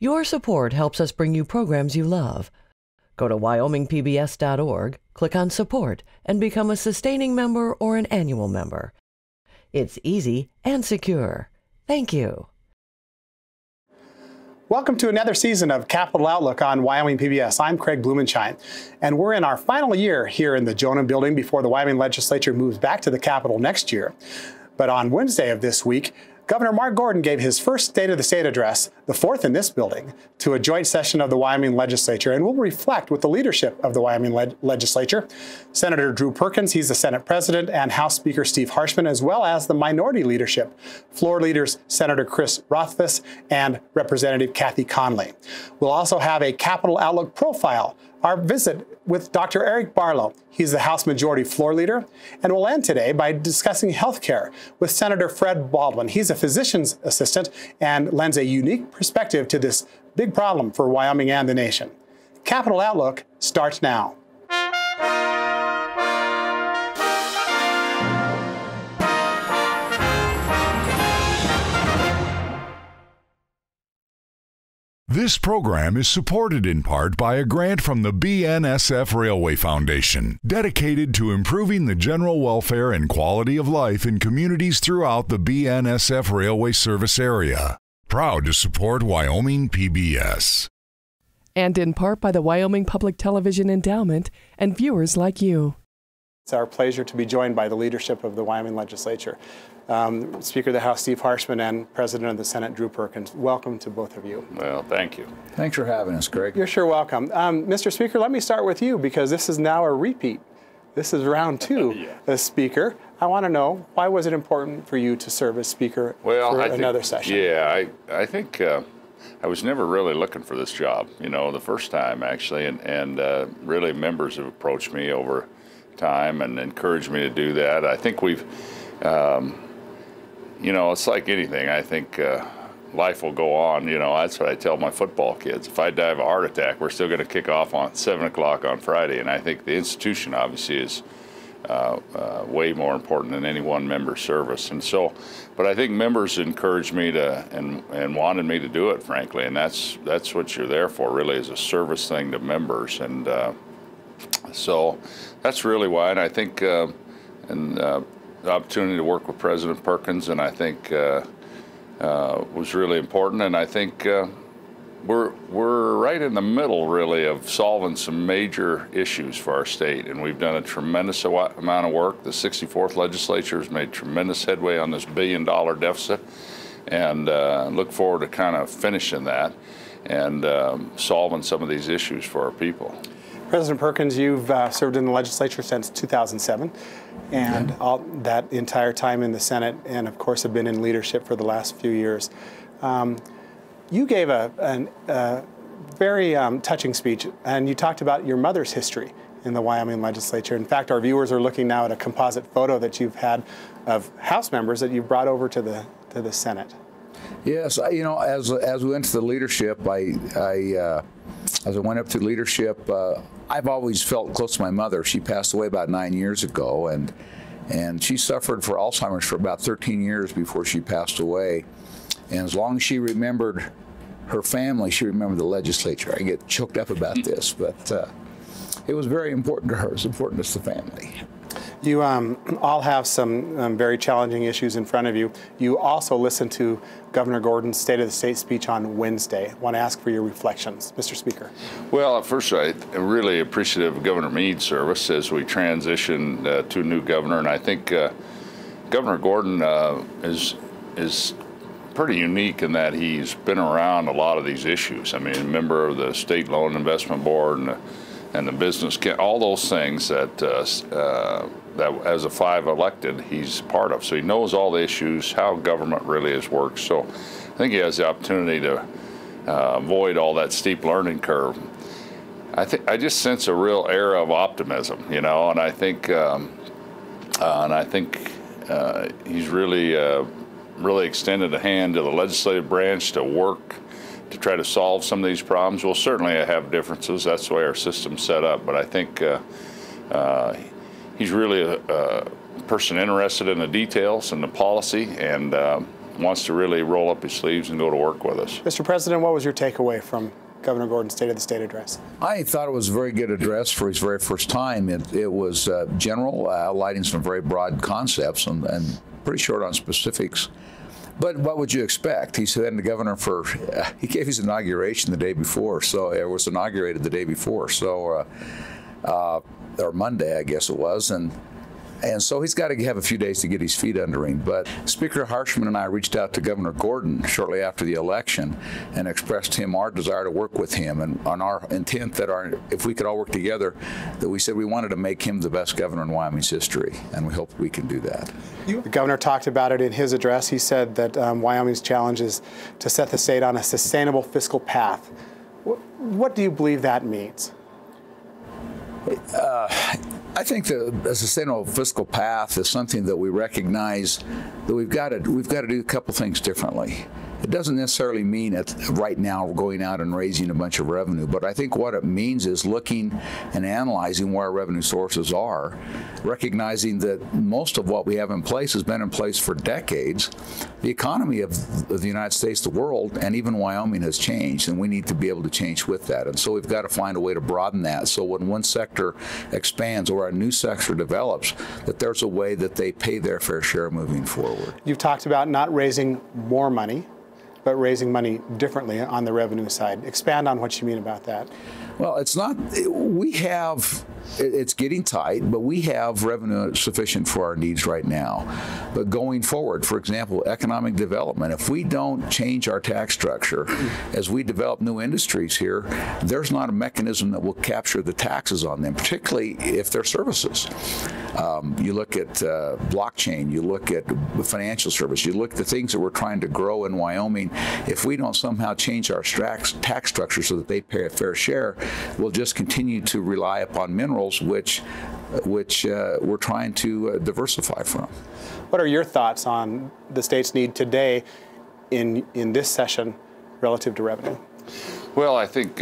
Your support helps us bring you programs you love. Go to wyomingpbs.org, click on Support, and become a sustaining member or an annual member. It's easy and secure. Thank you. Welcome to another season of Capital Outlook on Wyoming PBS. I'm Craig Blumenschein, and we're in our final year here in the Jonah building before the Wyoming Legislature moves back to the Capitol next year. But on Wednesday of this week, Governor Mark Gordon gave his first State of the State address, the fourth in this building, to a joint session of the Wyoming Legislature, and will reflect with the leadership of the Wyoming Legislature. Senator Drew Perkins, he's the Senate President, and House Speaker Steve Harshman, as well as the minority leadership, floor leaders Senator Chris Rothfuss and Representative Cathy Connolly. We'll also have a Capital Outlook profile, our visit with Dr. Eric Barlow. He's the House Majority Floor Leader. And we'll end today by discussing health care with Senator Fred Baldwin. He's a physician's assistant and lends a unique perspective to this big problem for Wyoming and the nation. Capital Outlook starts now. This program is supported in part by a grant from the BNSF Railway Foundation, dedicated to improving the general welfare and quality of life in communities throughout the BNSF Railway service area. Proud to support Wyoming PBS. And in part by the Wyoming Public Television Endowment and viewers like you. It's our pleasure to be joined by the leadership of the Wyoming Legislature. Speaker of the House, Steve Harshman, and President of the Senate, Drew Perkins. Welcome to both of you. Well, thank you. Thanks for having us, Greg. You're sure welcome. Mr. Speaker, let me start with you because this is now a repeat. This is round two as Speaker. I want to know, why was it important for you to serve as Speaker for another session? Yeah, I think I was never really looking for this job, you know, the first time actually, and really members have approached me over time and encouraged me to do that. I think we've, you know, it's like anything. I think life will go on. You know, that's what I tell my football kids. If I die of a heart attack, we're still going to kick off on 7 o'clock on Friday. And I think the institution obviously is way more important than any one member's service. And so, but I think members encouraged me to and wanted me to do it, frankly. And that's what you're there for, really, is a service thing to members. And so that's really why. And I think the opportunity to work with President Perkins, and I think was really important. And I think we're right in the middle, really, of solving some major issues for our state. And we've done a tremendous amount of work. The 64th Legislature has made tremendous headway on this $1 billion deficit, and look forward to kind of finishing that and solving some of these issues for our people. President Perkins, you've served in the legislature since 2007, and all that entire time in the Senate, and of course have been in leadership for the last few years. You gave a very touching speech, and you talked about your mother's history in the Wyoming legislature. In fact, our viewers are looking now at a composite photo that you've had of House members that you've brought over to the Senate. Yes, you know, as we went to the leadership, as I went up to leadership, I've always felt close to my mother. She passed away about 9 years ago, and she suffered for Alzheimer's for about 13 years before she passed away. And as long as she remembered her family, she remembered the legislature. I get choked up about this, but it was very important to her. It's important to the family. You all have some very challenging issues in front of you. You also listened to Governor Gordon's State of the State speech on Wednesday. I want to ask for your reflections, Mr. Speaker. Well, at first, I'm really appreciative of Governor Mead's service as we transition to a new governor, and I think Governor Gordon is pretty unique in that he's been around a lot of these issues. I mean, a member of the State Loan Investment Board and the business, all those things that that as a 5 elected, he's part of. So he knows all the issues, how government really has worked. So I think he has the opportunity to avoid all that steep learning curve. I just sense a real air of optimism, you know, and I think he's really extended a hand to the legislative branch to work to try to solve some of these problems. We'll certainly have differences. That's the way our system's set up. But I think he's really a person interested in the details and the policy, and wants to really roll up his sleeves and go to work with us. Mr. President, what was your takeaway from Governor Gordon's State of the State address? I thought it was a very good address for his very first time. It was general, outlining some very broad concepts and pretty short on specifics. But what would you expect? He's been the governor for, he gave his inauguration the day before, so it was inaugurated the day before, so, or Monday, I guess it was, and so he's got to have a few days to get his feet under him. But Speaker Harshman and I reached out to Governor Gordon shortly after the election and expressed to him our desire to work with him and on our intent that if we could all work together, that we said we wanted to make him the best governor in Wyoming's history, and we hope we can do that. The governor talked about it in his address. He said that Wyoming's challenge is to set the state on a sustainable fiscal path. What do you believe that means? I think the sustainable fiscal path is something that we recognize that we've got to do a couple things differently. It doesn't necessarily mean that right now we're going out and raising a bunch of revenue, but I think what it means is looking and analyzing where our revenue sources are, recognizing that most of what we have in place has been in place for decades. The economy of the United States, the world, and even Wyoming has changed, and we need to be able to change with that. And so we've got to find a way to broaden that, so when one sector expands or a new sector develops, that there's a way that they pay their fair share moving forward. You've talked about not raising more money, but raising money differently on the revenue side. Expand on what you mean about that. Well, it's not, it's getting tight, but we have revenue sufficient for our needs right now. But going forward, for example, economic development, if we don't change our tax structure as we develop new industries here, there's not a mechanism that will capture the taxes on them, particularly if they're services. You look at blockchain, you look at financial service, you look at the things that we're trying to grow in Wyoming. If we don't somehow change our tax structure so that they pay a fair share, we'll just continue to rely upon minerals, which we're trying to diversify from. What are your thoughts on the state's need today in this session relative to revenue? Well, I think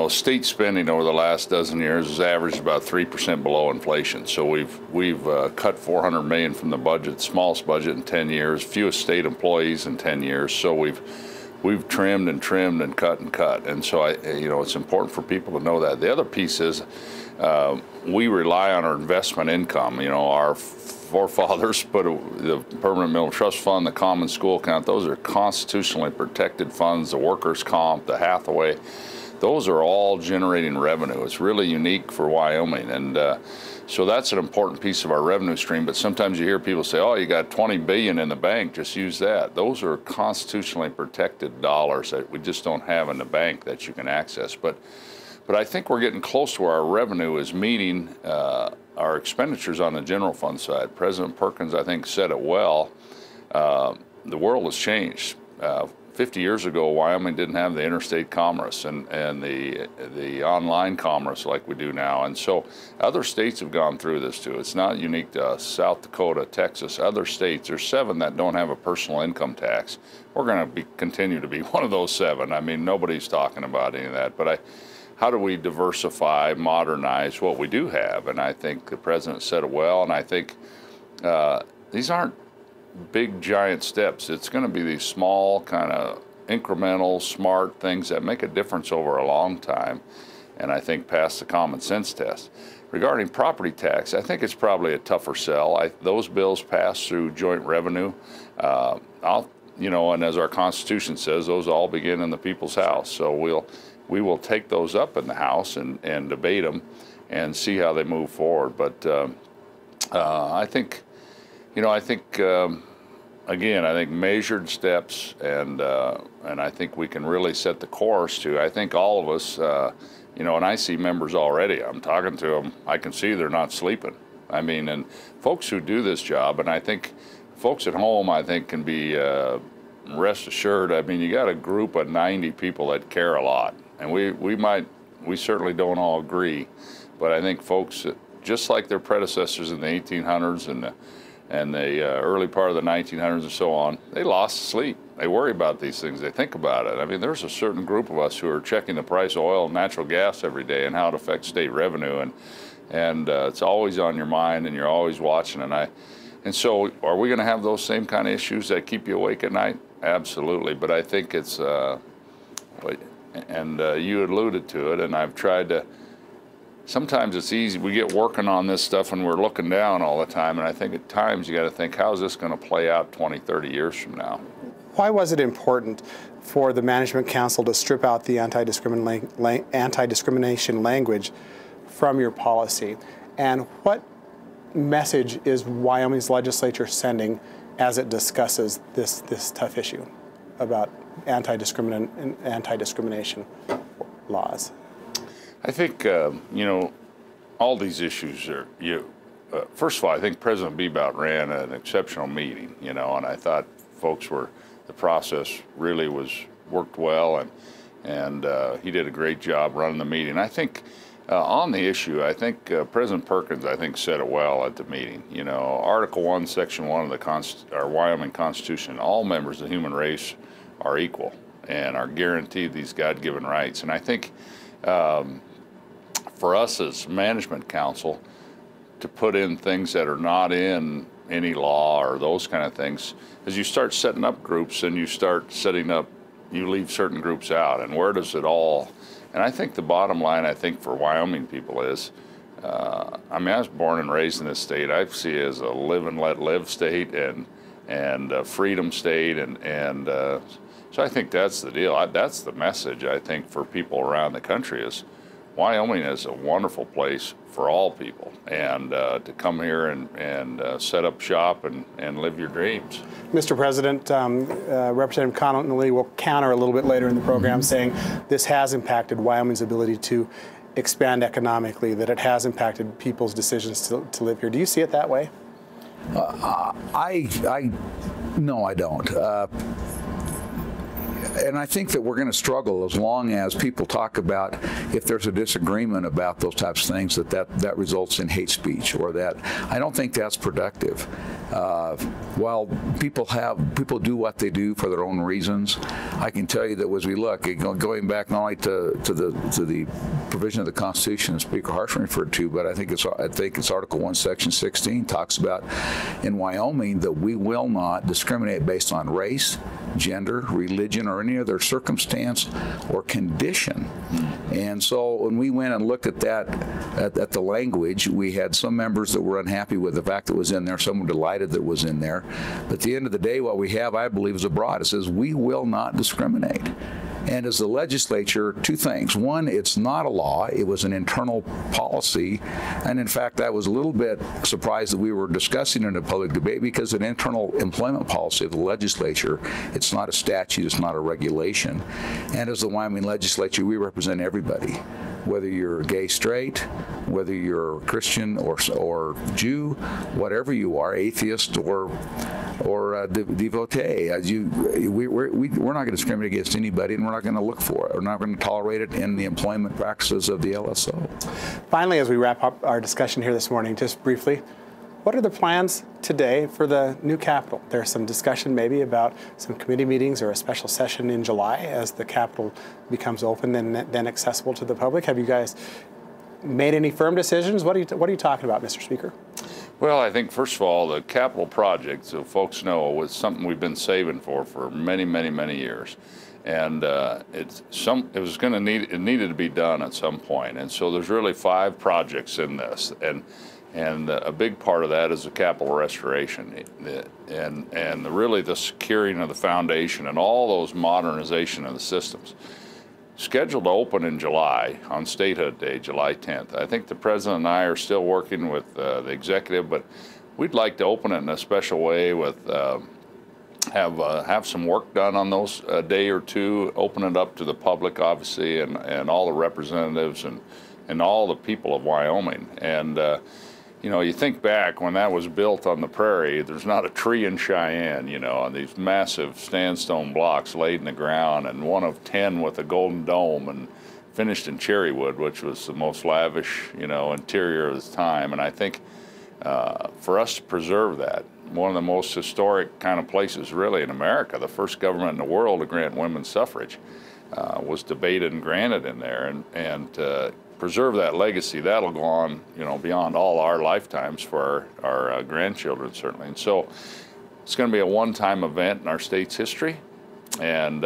state spending over the last dozen years has averaged about 3% below inflation. So we've cut $400 million from the budget, smallest budget in 10 years, fewest state employees in 10 years. So we've trimmed and trimmed and cut and cut. And so it's important for people to know that. The other piece is we rely on our investment income. Our forefathers put the Permanent Mineral Trust Fund, the Common School Account. Those are constitutionally protected funds. The workers' comp, the Hathaway. Those are all generating revenue. It's really unique for Wyoming, and so that's an important piece of our revenue stream. But sometimes you hear people say, "Oh, you got $20 billion in the bank, just use that." Those are constitutionally protected dollars that we just don't have in the bank that you can access. But I think we're getting close to where our revenue is meeting our expenditures on the general fund side. President Perkins, I think, said it well. The world has changed. 50 years ago, Wyoming didn't have the interstate commerce and the online commerce like we do now. And so other states have gone through this too. It's not unique to us. South Dakota, Texas, other states. There's 7 that don't have a personal income tax. We're going to continue to be one of those 7. I mean, nobody's talking about any of that. But how do we diversify, modernize what we do have? And I think the president said it well. And I think these aren't big giant steps. It's going to be these small kind of incremental smart things that make a difference over a long time, and I think pass the common sense test. Regarding property tax, I think it's probably a tougher sell. Those bills pass through joint revenue. And as our Constitution says, those all begin in the people's house. So we will take those up in the House and debate them and see how they move forward. But I think again, I think measured steps, and I think we can really set the course to. I think all of us, and I see members already. I'm talking to them. I can see they're not sleeping. I mean, and folks who do this job, and I think folks at home, I think, can be rest assured. I mean, you got a group of 90 people that care a lot, and we certainly don't all agree, but I think folks, just like their predecessors in the 1800s and the early part of the 1900s and so on, they lost sleep. They worry about these things. They think about it. I mean, there's a certain group of us who are checking the price of oil and natural gas every day and how it affects state revenue, and it's always on your mind and you're always watching. And And so are we going to have those same kind of issues that keep you awake at night? Absolutely. But I think it's, you alluded to it, and I've tried to, sometimes it's easy. We get working on this stuff and we're looking down all the time. And I think at times you got to think, how is this going to play out 20, 30 years from now? Why was it important for the Management Council to strip out the anti-discrimination language from your policy? And what message is Wyoming's legislature sending as it discusses this tough issue about anti-discrimination laws? I think, all these issues are, first of all, I think President Bebout ran an exceptional meeting, and I thought the process really worked well, and he did a great job running the meeting. I think on the issue, I think President Perkins, said it well at the meeting. Article 1, Section 1 of our Wyoming Constitution, all members of the human race are equal and are guaranteed these God-given rights. And I think for us as Management Council to put in things that are not in any law or those kind of things, as you start setting up groups and you leave certain groups out, and where does it all? And I think the bottom line, for Wyoming people is, I was born and raised in this state. I see it as a live and let live state and a freedom state, and so I think that's the deal. That's the message, for people around the country is Wyoming is a wonderful place for all people, and to come here and set up shop and live your dreams. Mr. President, Representative Connolly will counter a little bit later in the program, saying this has impacted Wyoming's ability to expand economically, that it has impacted people's decisions to live here. Do you see it that way? No, I don't. And I think that we're going to struggle as long as people talk about, if there's a disagreement about those types of things, that results in hate speech, or that. I don't think that's productive. While people do what they do for their own reasons, I can tell you that as we look, going back not only to the provision of the Constitution that Speaker Harshman referred to, but I think it's Article 1, Section 16 talks about in Wyoming that we will not discriminate based on race, gender, religion, or any other circumstance or condition. And so when we went and looked at that, at the language, we had some members that were unhappy with the fact that it was in there, some were delighted that it was in there. But at the end of the day, what we have, I believe, is abroad. It says we will not discriminate. And as the legislature, two things. One, it's not a law. It was an internal policy. And in fact, I was a little bit surprised that we were discussing it in a public debate, because an internal employment policy of the legislature, it's not a statute, it's not a regulation. And as the Wyoming legislature, we represent everybody, whether you're gay, straight, whether you're Christian or Jew, whatever you are, atheist or devotee. We're not going to discriminate against anybody, and we're not going to look for it. We're not going to tolerate it in the employment practices of the LSO. Finally, as we wrap up our discussion here this morning, just briefly, what are the plans today for the new Capitol? There's some discussion maybe about some committee meetings or a special session in July as the Capitol becomes open and then accessible to the public. Have you guys made any firm decisions? What are you talking about, Mr. Speaker? Well, I think, first of all, the capital project, so folks know, was something we've been saving for many, many, many years. And it needed to be done at some point. And so there's really 5 projects in this. And a big part of that is the capital restoration and really the securing of the foundation and all those modernization of the systems. Scheduled to open in July, on Statehood Day, July 10th. I think the President and I are still working with the executive, but we'd like to open it in a special way with have some work done on those day or two, open it up to the public, obviously, and all the representatives and all the people of Wyoming. And you think back when that was built on the prairie, there's not a tree in Cheyenne, on these massive sandstone blocks laid in the ground, and one of 10 with a golden dome and finished in cherry wood, which was the most lavish, interior of the time. And I think for us to preserve that, one of the most historic kind of places really in America, the first government in the world to grant women's suffrage, was debated and granted in there. And preserve that legacy. That'll go on, you know, beyond all our lifetimes for our grandchildren, certainly. And so it's going to be a one-time event in our state's history. And,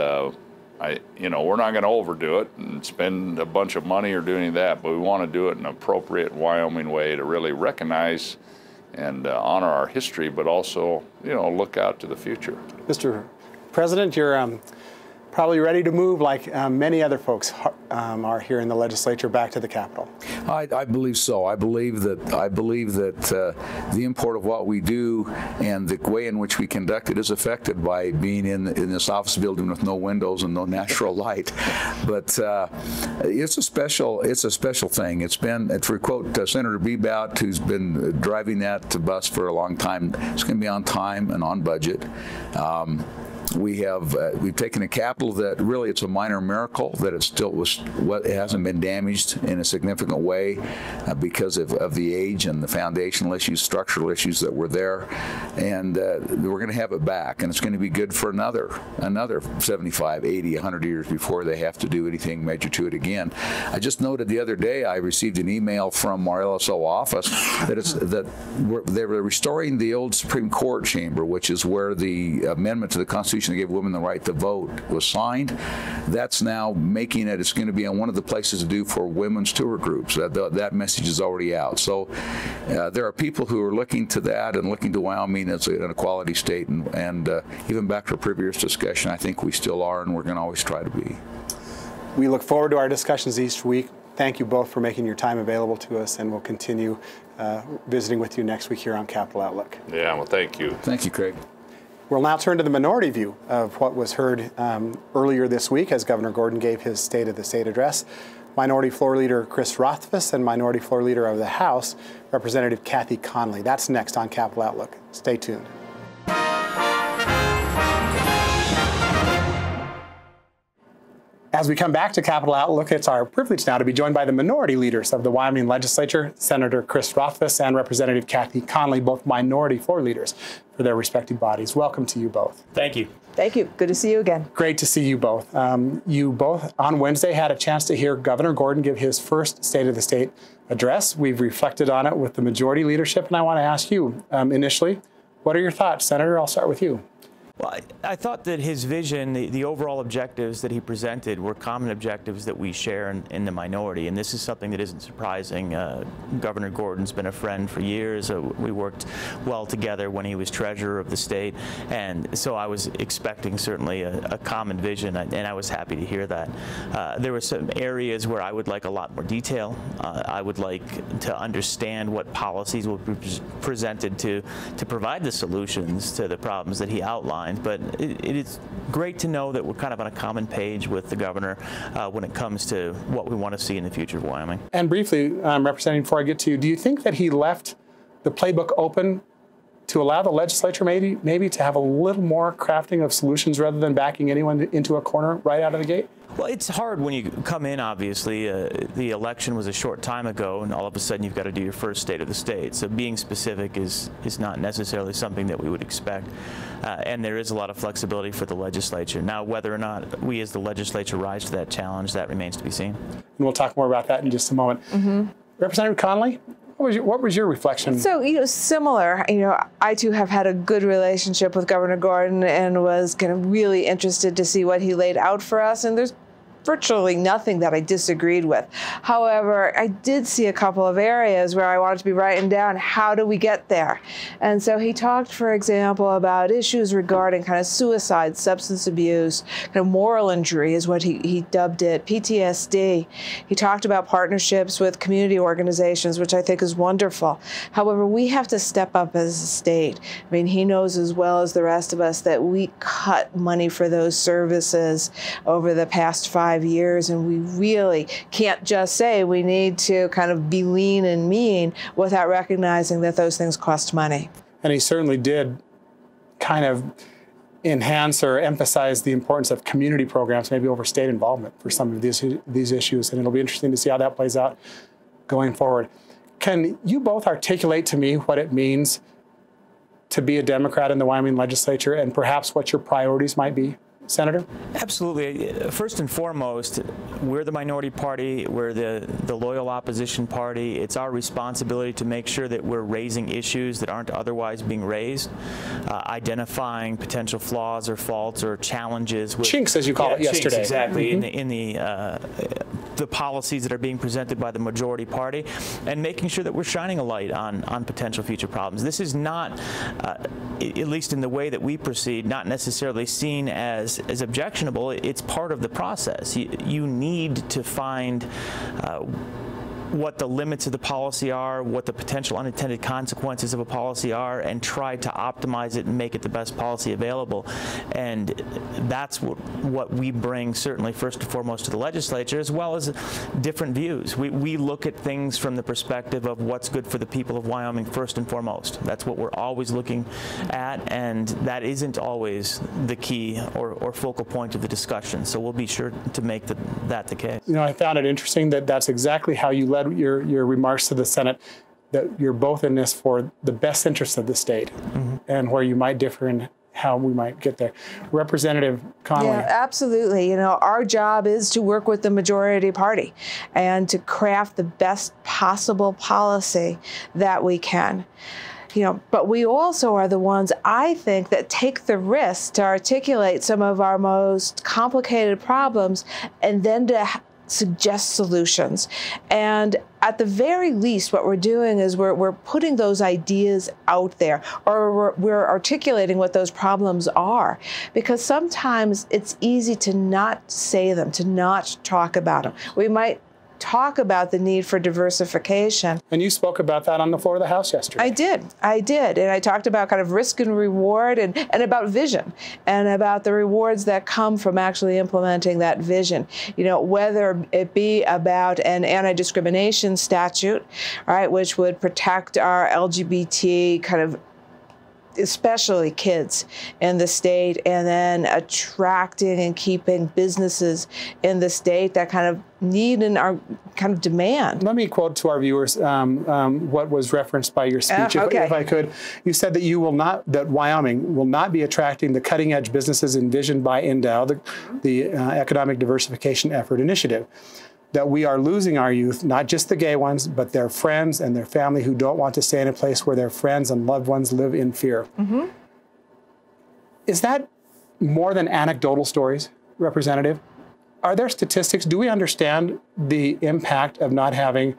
you know, we're not going to overdo it and spend a bunch of money or do any of that, but we want to do it in an appropriate Wyoming way to really recognize and honor our history, but also, you know, look out to the future. Mr. President, you're probably ready to move like many other folks are here in the legislature back to the Capitol. I believe so. I believe that the import of what we do and the way in which we conduct it is affected by being in this office building with no windows and no natural light. But it's a special thing. It's been, to quote Senator Bebout, who's been driving that bus for a long time, it's going to be on time and on budget. We've taken a Capitol that really, it's a minor miracle that it hasn't been damaged in a significant way because of the age and the foundational issues, structural issues that were there, and we're going to have it back, and it's going to be good for another 75, 80, 100 years before they have to do anything major to it again. I just noted the other day I received an email from our LSO office that they were restoring the old Supreme Court chamber, which is where the amendment to the Constitution to give women the right to vote was signed. That's now making it, it's going to be on one of the places to do for women's tour groups. That message is already out. So there are people who are looking to that and looking to Wyoming as an equality state, and even back to a previous discussion, I think we still are, and we're going to always try to be. We look forward to our discussions each week. Thank you both for making your time available to us, and we'll continue visiting with you next week here on Capitol Outlook. Yeah, well, thank you. Thank you, Craig. We'll now turn to the minority view of what was heard earlier this week as Governor Gordon gave his State of the State address. Minority Floor Leader Chris Rothfuss and Minority Floor Leader of the House, Representative Cathy Connolly. That's next on Capitol Outlook. Stay tuned. As we come back to Capitol Outlook, it's our privilege now to be joined by the minority leaders of the Wyoming Legislature, Senator Chris Rothfuss and Representative Cathy Connolly, both minority floor leaders for their respective bodies. Welcome to you both. Thank you. Thank you. Good to see you again. Great to see you both. You both on Wednesday had a chance to hear Governor Gordon give his first State of the State address. We've reflected on it with the majority leadership, and I want to ask you initially, what are your thoughts? Senator, I'll start with you. Well, I thought that his vision, the overall objectives that he presented were common objectives that we share in the minority, and this is something that isn't surprising. Governor Gordon's been a friend for years. We worked well together when he was treasurer of the state, and so I was expecting certainly a common vision, and I was happy to hear that. There were some areas where I would like a lot more detail. I would like to understand what policies will be presented to provide the solutions to the problems that he outlined. But it is great to know that we're kind of on a common page with the governor when it comes to what we want to see in the future of Wyoming. And briefly, Representative, before I get to you, do you think that he left the playbook open to allow the legislature maybe to have a little more crafting of solutions rather than backing anyone into a corner right out of the gate? Well, it's hard when you come in, obviously. The election was a short time ago, and all of a sudden you've got to do your first State of the State. So being specific is not necessarily something that we would expect. And there is a lot of flexibility for the legislature. Now, whether or not we as the legislature rise to that challenge, that remains to be seen. And we'll talk more about that in just a moment. Representative Connolly? What was your reflection? So, similar. I too have had a good relationship with Governor Gordon and was kind of really interested to see what he laid out for us. And there's virtually nothing that I disagreed with. However, I did see a couple of areas where I wanted to be writing down, how do we get there? And so he talked, for example, about issues regarding kind of suicide, substance abuse, kind of moral injury is what he dubbed it, PTSD. He talked about partnerships with community organizations, which I think is wonderful. However, we have to step up as a state. I mean, he knows as well as the rest of us that we cut money for those services over the past 5 years, and we really can't just say we need to kind of be lean and mean without recognizing that those things cost money. And he certainly did kind of enhance or emphasize the importance of community programs, maybe over state involvement for some of these issues, and it'll be interesting to see how that plays out going forward. Can you both articulate to me what it means to be a Democrat in the Wyoming legislature and perhaps what your priorities might be Senator? Absolutely. First and foremost, we're the minority party. We're the loyal opposition party. It's our responsibility to make sure that we're raising issues that aren't otherwise being raised, identifying potential flaws or faults or challenges. With, chinks, as you call it yesterday. Chinks, exactly, in the policies that are being presented by the majority party, and making sure that we're shining a light on potential future problems. This is not, at least in the way that we proceed, not necessarily seen as objectionable. It's part of the process. You need to find what the limits of the policy are, what the potential unintended consequences of a policy are, and try to optimize it and make it the best policy available. And that's what we bring, certainly first and foremost, to the legislature, as well as different views. We look at things from the perspective of what's good for the people of Wyoming first and foremost. That's what we're always looking at, and that isn't always the key or focal point of the discussion. So we'll be sure to make that the case. You know, I found it interesting that that's exactly how you led your remarks to the Senate, that you're both in this for the best interest of the state, and where you might differ in how we might get there. Representative Connolly. Yeah, absolutely. You know, our job is to work with the majority party and to craft the best possible policy that we can. You know, but we also are the ones, I think, that take the risk to articulate some of our most complicated problems and then to suggest solutions. And at the very least, what we're doing is we're putting those ideas out there, or we're articulating what those problems are, because sometimes it's easy to not say them, to not talk about them. We might talk about the need for diversification. And you spoke about that on the floor of the House yesterday. I did. And I talked about kind of risk and reward and about vision and about the rewards that come from actually implementing that vision. You know, whether it be about an anti-discrimination statute, right, which would protect our LGBT kind of especially kids in the state, and then attracting and keeping businesses in the state that kind of need and are kind of demand. Let me quote to our viewers what was referenced by your speech, if I could. You said that that Wyoming will not be attracting the cutting edge businesses envisioned by ENDOW, the Economic Diversification Effort Initiative. That we are losing our youth, not just the gay ones, but their friends and their family who don't want to stay in a place where their friends and loved ones live in fear. Is that more than anecdotal stories, Representative? Are there statistics? Do we understand the impact of not having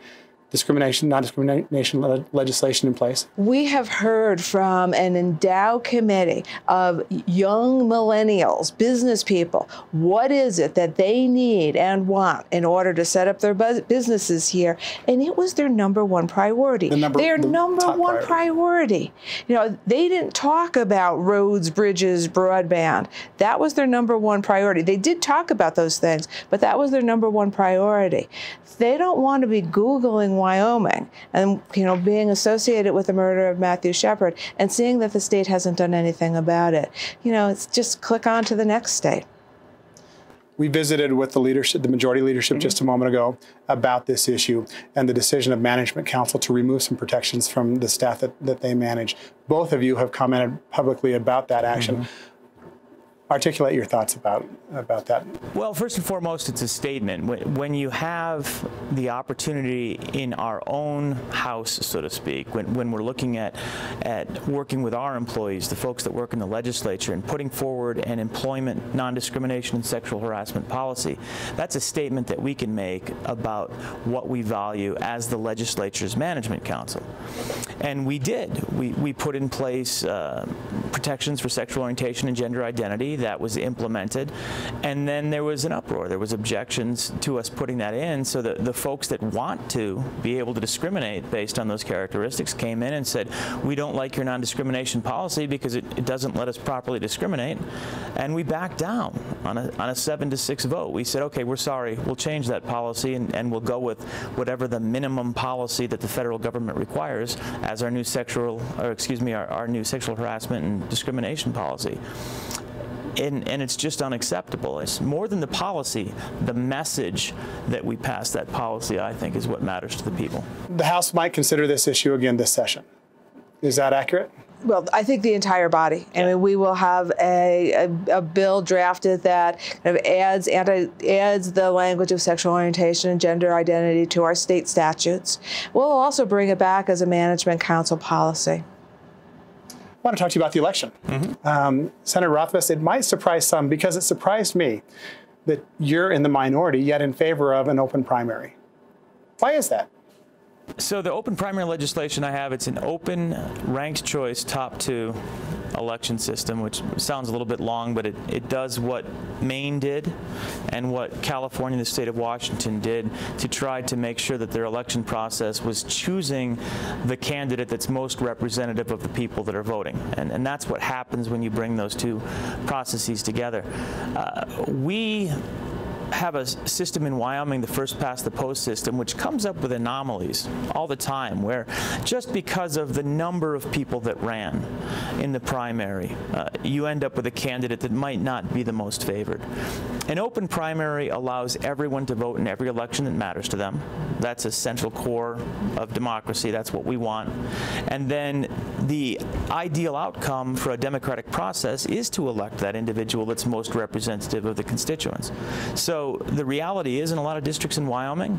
non-discrimination legislation in place? We have heard from an ENDOW committee of young millennials, business people, what is it that they need and want in order to set up their businesses here, and it was their #1 priority. Their number one priority. You know, they didn't talk about roads, bridges, broadband. That was their #1 priority. They did talk about those things, but that was their #1 priority. They don't want to be Googling Wyoming and, you know, being associated with the murder of Matthew Shepard and seeing that the state hasn't done anything about it. You know, it's just click on to the next state. We visited with the leadership, the majority leadership, just a moment ago about this issue and the decision of Management Council to remove some protections from the staff that they manage. Both of you have commented publicly about that action. Articulate your thoughts about that. Well, first and foremost, it's a statement. When you have the opportunity in our own house, so to speak, when we're looking at working with our employees, the folks that work in the legislature, and putting forward an employment non-discrimination and sexual harassment policy, that's a statement that we can make about what we value as the legislature's management council. And we did. We put in place protections for sexual orientation and gender identity. That was implemented, and then there was an uproar. There was objections to us putting that in, so that the folks that want to be able to discriminate based on those characteristics came in and said, we don't like your non-discrimination policy because it doesn't let us properly discriminate, and we backed down on a 7-6 vote. We said, okay, we're sorry, we'll change that policy, and we'll go with whatever the minimum policy that the federal government requires as our new our new sexual harassment and discrimination policy. And it's just unacceptable. It's more than the policy. The message that we pass that policy, I think, is what matters to the people. The House might consider this issue again this session. Is that accurate? Well, I think the entire body. I mean, we will have a bill drafted that kind of adds the language of sexual orientation and gender identity to our state statutes. We'll also bring it back as a management council policy. I want to talk to you about the election. Senator Rothfuss, it might surprise some, because it surprised me that you're in the minority, yet in favor of an open primary. Why is that? So the open primary legislation I have, it's an open ranked choice top 2 election system, which sounds a little bit long, but it does what Maine did and what California and the state of Washington did to try to make sure that their election process was choosing the candidate that's most representative of the people that are voting. And that's what happens when you bring those 2 processes together. We have a system in Wyoming, the first past the post system, which comes up with anomalies all the time, where just because of the number of people that ran in the primary, you end up with a candidate that might not be the most favored. An open primary allows everyone to vote in every election that matters to them. That's a central core of democracy. That's what we want. And then the ideal outcome for a democratic process is to elect that individual that's most representative of the constituents. So the reality is, in a lot of districts in Wyoming,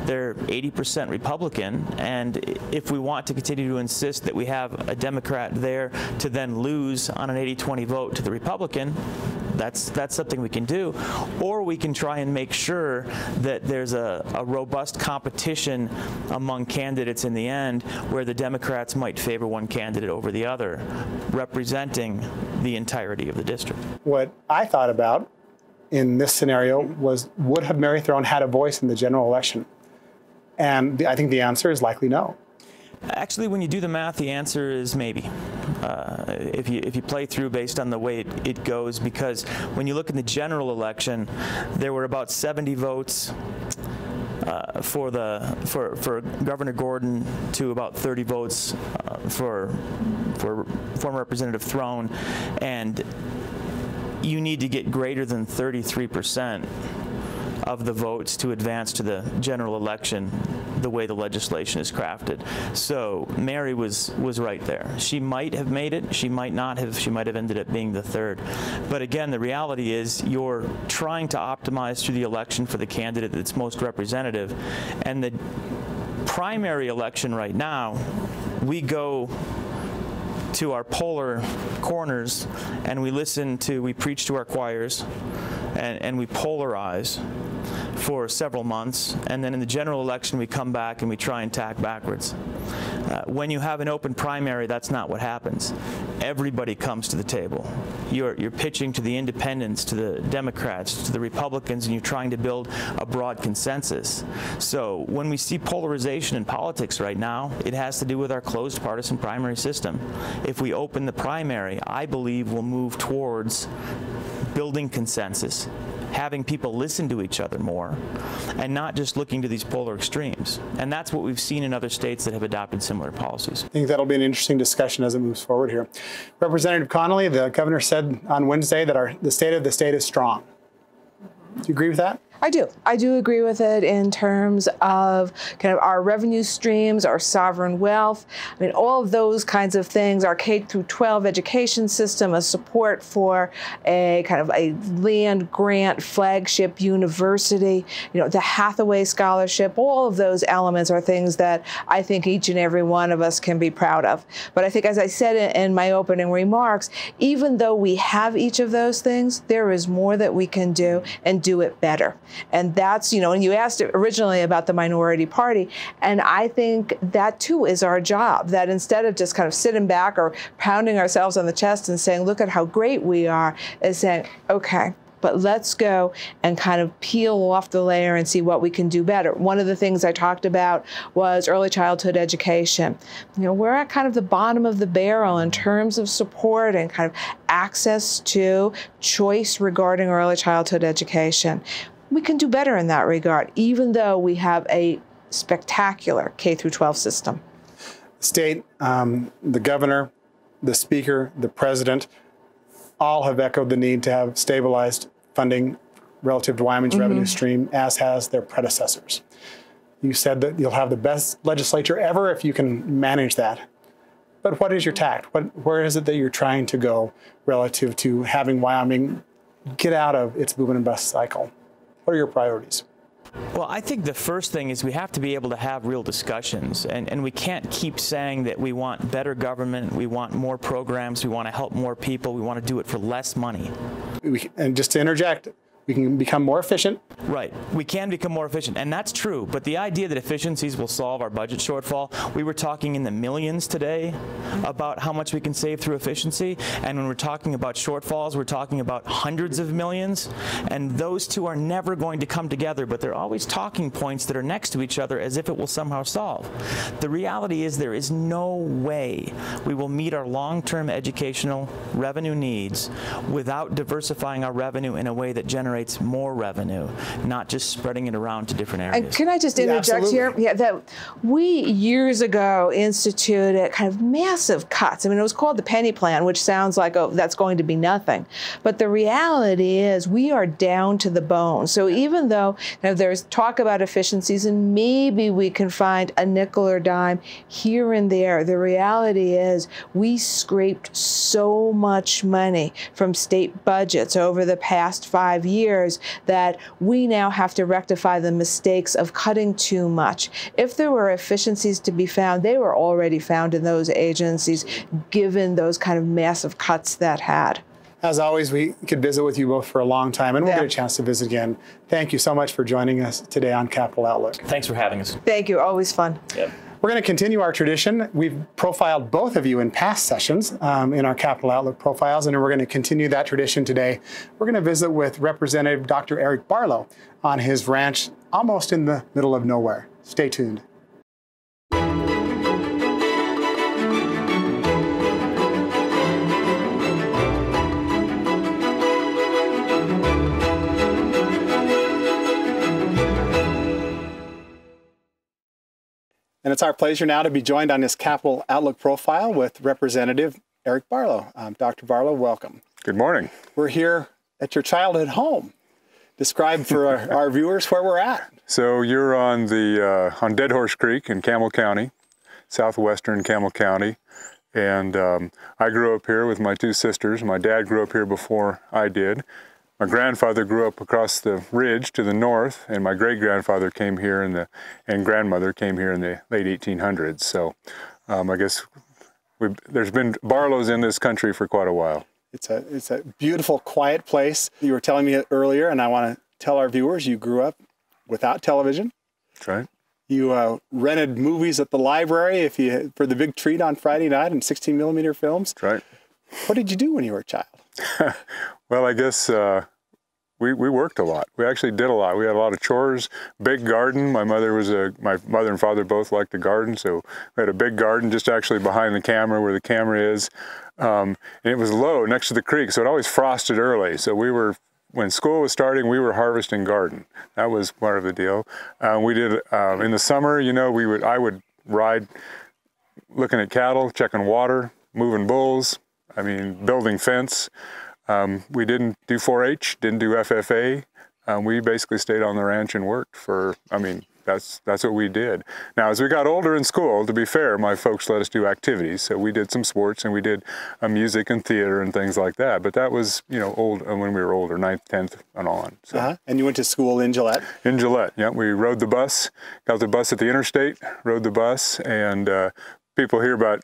they're 80% Republican, and if we want to continue to insist that we have a Democrat there to then lose on an 80-20 vote to the Republican, that's something we can do. Or we can try and make sure that there's a robust competition among candidates in the end, where the Democrats might favor one candidate over the other, representing the entirety of the district. What I thought about in this scenario was, would have Mary Throne had a voice in the general election? And I think the answer is likely no. Actually, when you do the math, the answer is maybe. If you play through based on the way it goes, because when you look in the general election, there were about 70 votes for Governor Gordon to about 30 votes for former Representative Throne, and you need to get greater than 33% of the votes to advance to the general election the way the legislation is crafted. So Mary was right there. She might have made it, she might not have, she might have ended up being the third. But again, the reality is you're trying to optimize through the election for the candidate that's most representative. And the primary election right now, we go to our polar corners and we preach to our choirs and we polarize for several months, and then in the general election we come back and we try and tack backwards. When you have an open primary, that's not what happens. Everybody comes to the table. You're pitching to the independents, to the Democrats, to the Republicans, and you're trying to build a broad consensus. So when we see polarization in politics right now, it has to do with our closed partisan primary system. If we open the primary, I believe we'll move towards building consensus, having people listen to each other more, and not just looking to these polar extremes. And that's what we've seen in other states that have adopted similar policies. I think that'll be an interesting discussion as it moves forward here. Representative Connolly, the governor said on Wednesday that the state of the state is strong. Do you agree with that? I do. I do agree with it in terms of kind of our revenue streams, our sovereign wealth. I mean, all of those kinds of things, our K-12 education system, a support for a kind of a land grant flagship university, the Hathaway Scholarship, all of those elements are things that I think each and every one of us can be proud of. But I think, as I said in my opening remarks, even though we have each of those things, there is more that we can do and do it better. And that's, and you asked originally about the minority party, and I think that too is our job, that instead of just kind of sitting back or pounding ourselves on the chest and saying, look at how great we are, is saying, okay, but let's go and kind of peel off the layer and see what we can do better. One of the things I talked about was early childhood education. We're at kind of the bottom of the barrel in terms of support and kind of access to choice regarding early childhood education. We can do better in that regard, even though we have a spectacular K-12 system. State, the governor, the speaker, the president, all have echoed the need to have stabilized funding relative to Wyoming's revenue stream, as has their predecessors. You said that you'll have the best legislature ever if you can manage that. But what is your tact? Where is it that you're trying to go relative to having Wyoming get out of its boom and bust cycle? What are your priorities? Well, I think the first thing is we have to be able to have real discussions, and we can't keep saying that we want better government, we want more programs, we want to help more people, we want to do it for less money. And just to interject, we can become more efficient. Right. We can become more efficient, and that's true. But the idea that efficiencies will solve our budget shortfall, we were talking in the millions today about how much we can save through efficiency. And when we're talking about shortfalls, we're talking about hundreds of millions. And those two are never going to come together, but they're always talking points that are next to each other as if it will somehow solve. The reality is there is no way we will meet our long-term educational revenue needs without diversifying our revenue in a way that generates more revenue, not just spreading it around to different areas. And can I just interject here? Yeah, that we years ago instituted kind of massive cuts. I mean, it was called the penny plan, which sounds like, oh, that's going to be nothing. But the reality is we are down to the bone. So even though there's talk about efficiencies and maybe we can find a nickel or dime here and there, the reality is we scraped so much money from state budgets over the past 5 years that we now have to rectify the mistakes of cutting too much. If there were efficiencies to be found, they were already found in those agencies, given those kind of massive cuts that had. As always, we could visit with you both for a long time, and we'll get a chance to visit again. Thank you so much for joining us today on Capital Outlook. Thanks for having us. Thank you. Always fun. Yep. We're going to continue our tradition. We've profiled both of you in past sessions in our Capital Outlook profiles, and we're going to continue that tradition today. We're going to visit with Representative Dr. Eric Barlow on his ranch almost in the middle of nowhere. Stay tuned. And it's our pleasure now to be joined on this Capital Outlook profile with Representative Eric Barlow. Dr. Barlow, welcome. Good morning. We're here at your childhood home. Describe for our viewers where we're at. So you're on on Dead Horse Creek in Campbell County, southwestern Campbell County. And I grew up here with my two sisters. My dad grew up here before I did. My grandfather grew up across the ridge to the north, and my great-grandfather came here and grandmother came here in the late 1800s. So I guess there's been Barlows in this country for quite a while. It's a beautiful, quiet place. You were telling me earlier, and I want to tell our viewers, you grew up without television. That's right. You rented movies at the library for the big treat on Friday night and 16mm films. That's right. What did you do when you were a child? Well, I guess we worked a lot. We actually did a lot. We had a lot of chores, big garden. My mother and father both liked to garden, so we had a big garden just actually behind the camera where the camera is. And it was low next to the creek, so it always frosted early. So when school was starting, we were harvesting garden. That was part of the deal. We did, in the summer, I would ride looking at cattle, checking water, moving bulls, building fence. We didn't do 4-H, didn't do FFA. We basically stayed on the ranch and worked that's what we did. Now, as we got older in school, to be fair, my folks let us do activities. So we did some sports and we did music and theater and things like that. But that was, old when we were older, 9th, 10th and on. So. And you went to school in Gillette? In Gillette, yeah. We rode the bus, got the bus at the interstate, rode the bus, and people hear about,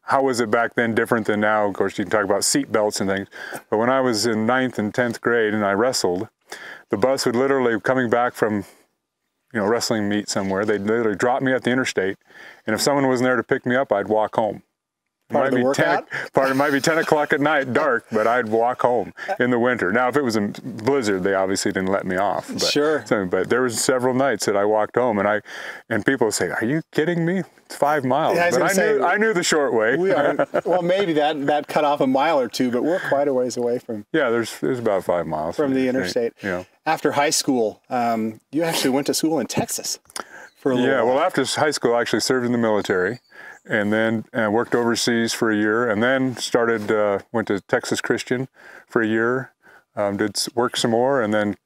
how was it back then different than now? Of course, you can talk about seat belts and things. But when I was in 9th and 10th grade and I wrestled, the bus would literally, coming back from, wrestling meet somewhere, they'd literally drop me at the interstate. And if someone wasn't there to pick me up, I'd walk home. Part of the workout? It might be 10 o'clock at night, dark, but I'd walk home in the winter. Now, if it was a blizzard, they obviously didn't let me off. But, sure. But there was several nights that I walked home, and people would say, "Are you kidding me? It's 5 miles." Yeah, but I knew the short way. We are. Well, maybe that cut off a mile or two, but we're quite a ways away from. Yeah, there's about 5 miles from the interstate. Yeah. After high school, you actually went to school in Texas for a little while. Well, after high school, I actually served in the military. And then worked overseas for a year, and then went to Texas Christian for a year, did work some more, and then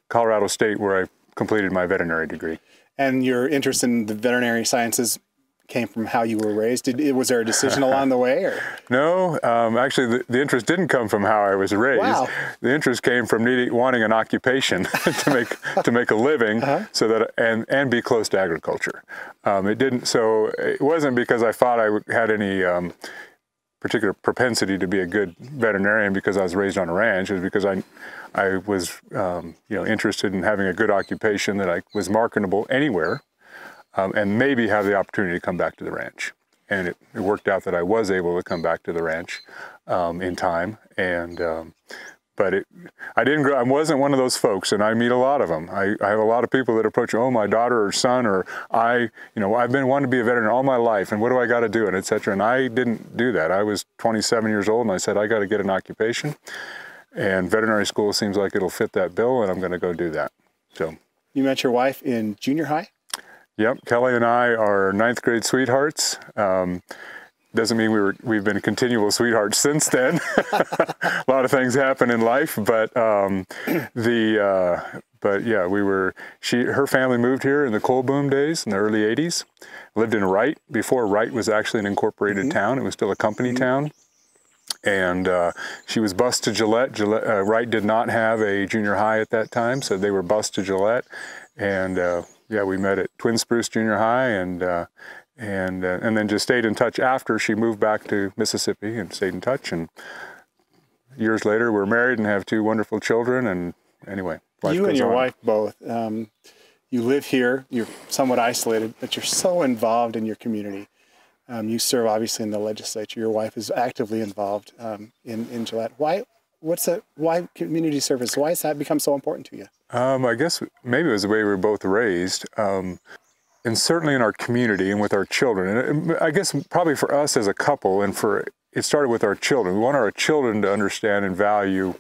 Colorado State, where I completed my veterinary degree. And your interest in the veterinary sciences came from how you were raised? Was there a decision along the way? Or? No, actually, the interest didn't come from how I was raised. Wow. The interest came from wanting an occupation to make a living, so that and be close to agriculture. It didn't. So it wasn't because I thought I had any particular propensity to be a good veterinarian because I was raised on a ranch. It was because I was interested in having a good occupation that I was marketable anywhere, and maybe have the opportunity to come back to the ranch. And it worked out that I was able to come back to the ranch in time. And but I wasn't one of those folks, and I meet a lot of them. I have a lot of people that approach, oh, my daughter or son, or I've been wanting to be a veterinarian all my life, and what do I got to do, and et cetera. And I didn't do that. I was 27 years old, and I said, I got to get an occupation, and veterinary school seems like it'll fit that bill, and I'm going to go do that. So. You met your wife in junior high? Yep, Kelly and I are 9th grade sweethearts. Doesn't mean we've been continual sweethearts since then. A lot of things happen in life, but yeah, her family moved here in the coal boom days in the early 80s. Lived in Wright before Wright was actually an incorporated town. It was still a company town. And she was bused to Gillette. Wright did not have a junior high at that time, so they were bused to Gillette. And yeah, we met at Twin Spruce Junior High, and then just stayed in touch after she moved back to Mississippi, and stayed in touch. And years later, we're married and have 2 wonderful children. And anyway, life you and your goes on. wife both. You live here. You're somewhat isolated, but you're so involved in your community. You serve obviously in the legislature. Your wife is actively involved in Gillette. Why community service? Why has that become so important to you? I guess maybe it was the way we were both raised. And certainly in our community and with our children. And I guess probably for us as a couple, and it started with our children. We want our children to understand and value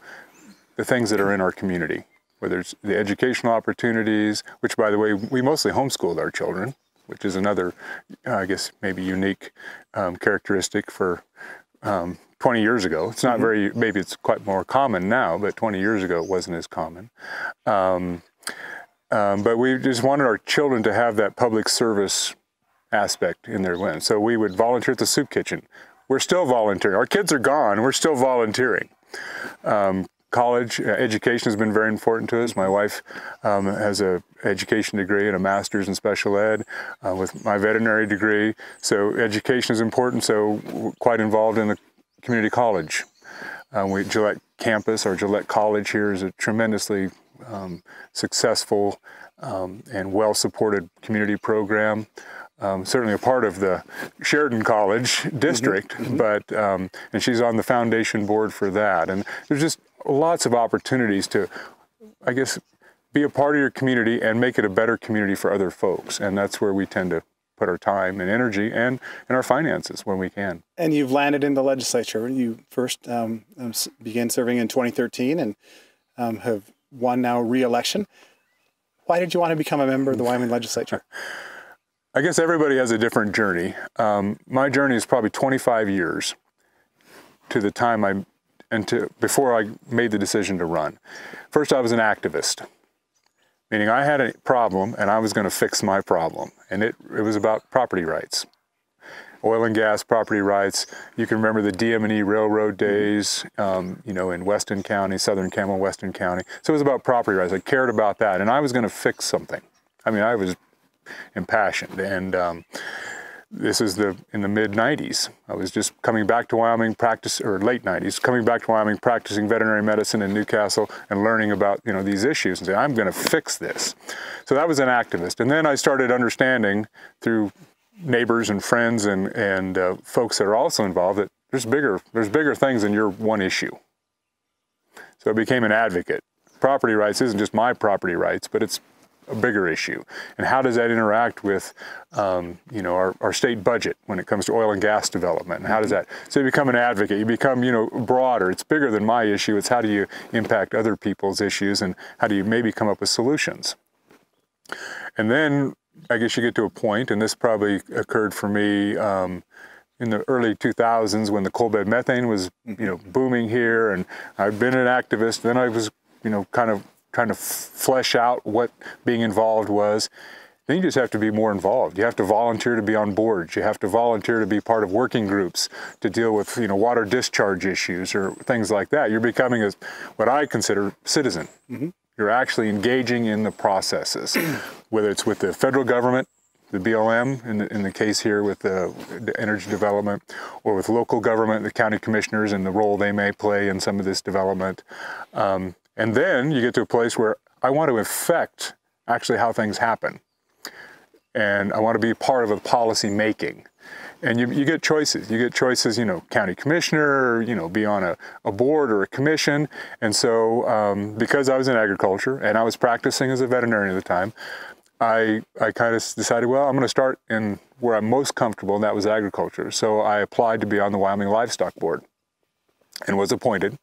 the things that are in our community, whether it's the educational opportunities, which, by the way, we mostly homeschooled our children, which is another, I guess, maybe unique characteristic for 20 years ago. It's not maybe it's quite more common now, but 20 years ago it wasn't as common. But we just wanted our children to have that public service aspect in their lives. So we would volunteer at the soup kitchen. We're still volunteering. Our kids are gone. We're still volunteering. College education has been very important to us. My wife has an education degree and a master's in special ed with my veterinary degree. So education is important. So we're quite involved in the community college. Gillette campus, or Gillette College here, is a tremendously successful and well-supported community program. Certainly a part of the Sheridan College district, but and she's on the foundation board for that. And there's just lots of opportunities to, I guess, be a part of your community and make it a better community for other folks. And that's where we tend to put our time and energy and our finances when we can. And you've landed in the legislature. You first began serving in 2013 and have won now re-election. Why did you want to become a member of the Wyoming legislature? I guess everybody has a different journey. My journey is probably 25 years to the time before I made the decision to run. First, I was an activist, meaning I had a problem and I was going to fix my problem. And it was about property rights. Oil and gas property rights. You can remember the DM&E Railroad days, in Weston County, Southern Campbell, Weston County. So it was about property rights. I cared about that, and I was going to fix something. I mean, I was impassioned, and this is in the mid-90s. I was just coming back to Wyoming, late 90s, coming back to Wyoming, practicing veterinary medicine in Newcastle, and learning about these issues, and saying, I'm going to fix this. So that was an activist, and then I started understanding through neighbors and friends and folks that are also involved that there's bigger things than your one issue. So I became an advocate. Property rights isn't just my property rights, but it's a bigger issue. And how does that interact with our state budget when it comes to oil and gas development? And how does that? So you become an advocate. You become broader. It's bigger than my issue. It's how do you impact other people's issues, and how do you maybe come up with solutions? And then I guess you get to a point, and this probably occurred for me in the early 2000s when the coal bed methane was, booming here, and I'd been an activist. Then I was, kind of trying to flesh out what being involved was, then you just have to be more involved. You have to volunteer to be on boards. You have to volunteer to be part of working groups to deal with, water discharge issues or things like that. You're becoming what I consider citizen. Mm-hmm. You're actually engaging in the processes, whether it's with the federal government, the BLM, in the case here with the energy development, or with local government, the county commissioners and the role they may play in some of this development. And then you get to a place where I want to affect actually how things happen. And I want to be part of the policy making. And you get choices. You get choices, county commissioner, be on a board or a commission. And so because I was in agriculture and I was practicing as a veterinarian at the time, I kind of decided, well, I'm going to start in where I'm most comfortable, and that was agriculture. So I applied to be on the Wyoming Livestock Board and was appointed.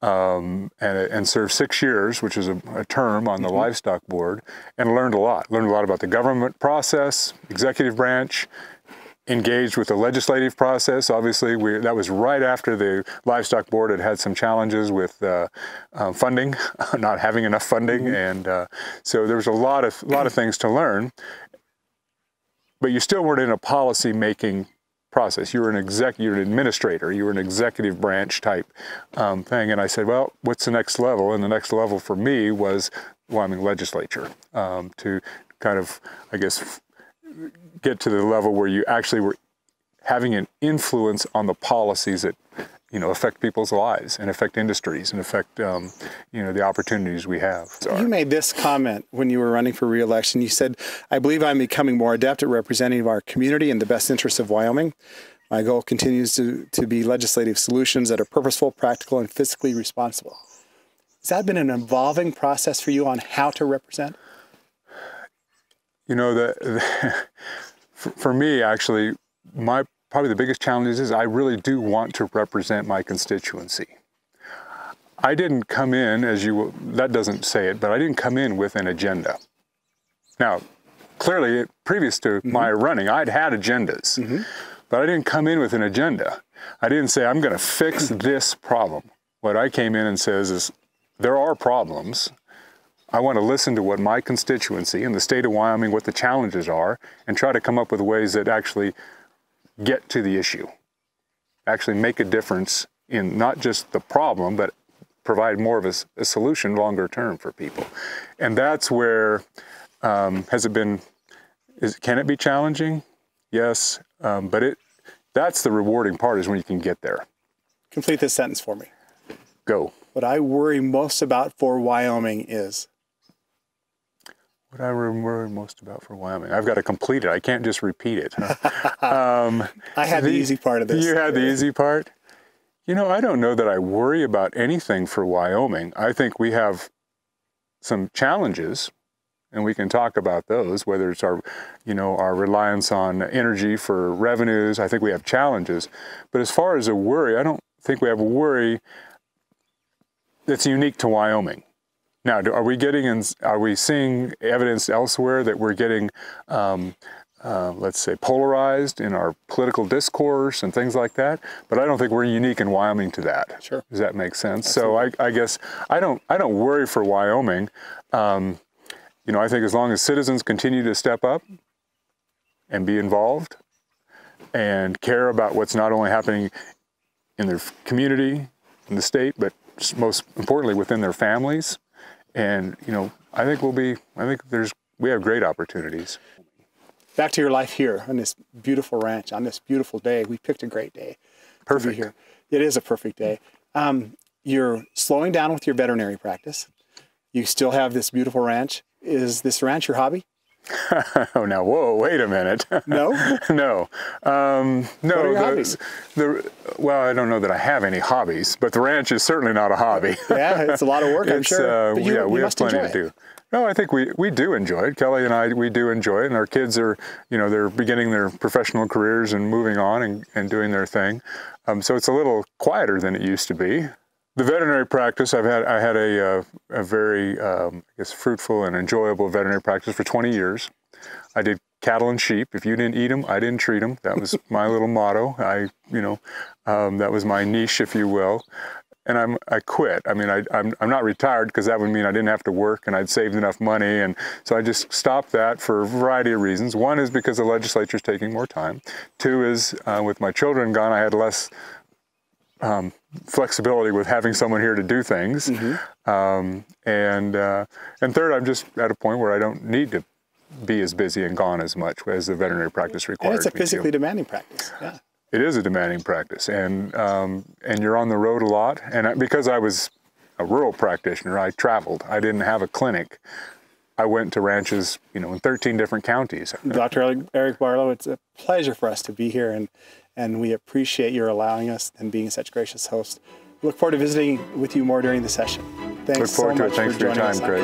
And served 6 years, which is a term on the livestock board, and learned a lot. Learned a lot about the government process, executive branch, engaged with the legislative process. Obviously, that was right after the livestock board had some challenges with funding, not having enough funding, and so there was a lot of things to learn. But you still weren't in a policy making process. You were an administrator, you were an executive branch type thing. And I said, well, what's the next level? And the next level for me was Wyoming Legislature, to kind of, I guess, get to the level where you actually were having an influence on the policies that, affect people's lives and affect industries and affect, the opportunities we have. You made this comment when you were running for re-election. You said, I believe I'm becoming more adept at representing our community in the best interests of Wyoming. My goal continues to be legislative solutions that are purposeful, practical, and fiscally responsible. Has that been an evolving process for you on how to represent? For me, actually, probably the biggest challenge is I really do want to represent my constituency. I didn't come in, that doesn't say it, but I didn't come in with an agenda. Now, clearly, previous to my running, I'd had agendas, but I didn't come in with an agenda. I didn't say, I'm going to fix this problem. What I came in and says is, there are problems. I want to listen to what my constituency in the state of Wyoming, what the challenges are, and try to come up with ways that actually get to the issue, actually make a difference in not just the problem, but provide more of a solution longer term for people. And that's where, can it be challenging? Yes, but that's the rewarding part, is when you can get there. Complete this sentence for me. Go. What I worry most about for Wyoming is? What I worry most about for Wyoming. I've got to complete it. I can't just repeat it. I had the easy part of this. You had the easy part? I don't know that I worry about anything for Wyoming. I think we have some challenges, and we can talk about those, whether it's our reliance on energy for revenues. I think we have challenges. But as far as a worry, I don't think we have a worry that's unique to Wyoming. Now, are we seeing evidence elsewhere that we're getting, let's say, polarized in our political discourse and things like that? But I don't think we're unique in Wyoming to that. Sure. Does that make sense? Absolutely. So I guess I don't worry for Wyoming. I think as long as citizens continue to step up and be involved and care about what's not only happening in their community, in the state, but most importantly within their families. And, I think we have great opportunities. Back to your life here on this beautiful ranch, on this beautiful day. We picked a great day. Perfect. To be here. It is a perfect day. You're slowing down with your veterinary practice. You still have this beautiful ranch. Is this ranch your hobby? Oh, now, whoa, wait a minute. No? No. No. What are your hobbies? Well, I don't know that I have any hobbies, but the ranch is certainly not a hobby. Yeah, it's a lot of work, I'm sure. But you we have must plenty enjoy to do. No, I think we do enjoy it. Kelly and I, we do enjoy it, and our kids are, they're beginning their professional careers and moving on and doing their thing. So it's a little quieter than it used to be. The veterinary practice, I had a very, fruitful and enjoyable veterinary practice for 20 years. I did cattle and sheep. If you didn't eat them, I didn't treat them. That was my little motto. That was my niche, if you will. and I quit. I mean, I'm not retired because that would mean I didn't have to work and I'd saved enough money. And so I just stopped that for a variety of reasons. One is because the legislature is taking more time. Two is with my children gone, I had less flexibility with having someone here to do things. And third, I'm just at a point where I don't need to be as busy and gone as much as the veterinary practice requires. And it's a physically demanding practice. Yeah. It is a demanding practice, and you're on the road a lot. And because I was a rural practitioner, I traveled. I didn't have a clinic. I went to ranches, in 13 different counties. Dr. Eric Barlow, it's a pleasure for us to be here, and we appreciate your allowing us and being such gracious hosts. We look forward to visiting with you more during the session. Thanks so much Thanks for your time, Craig.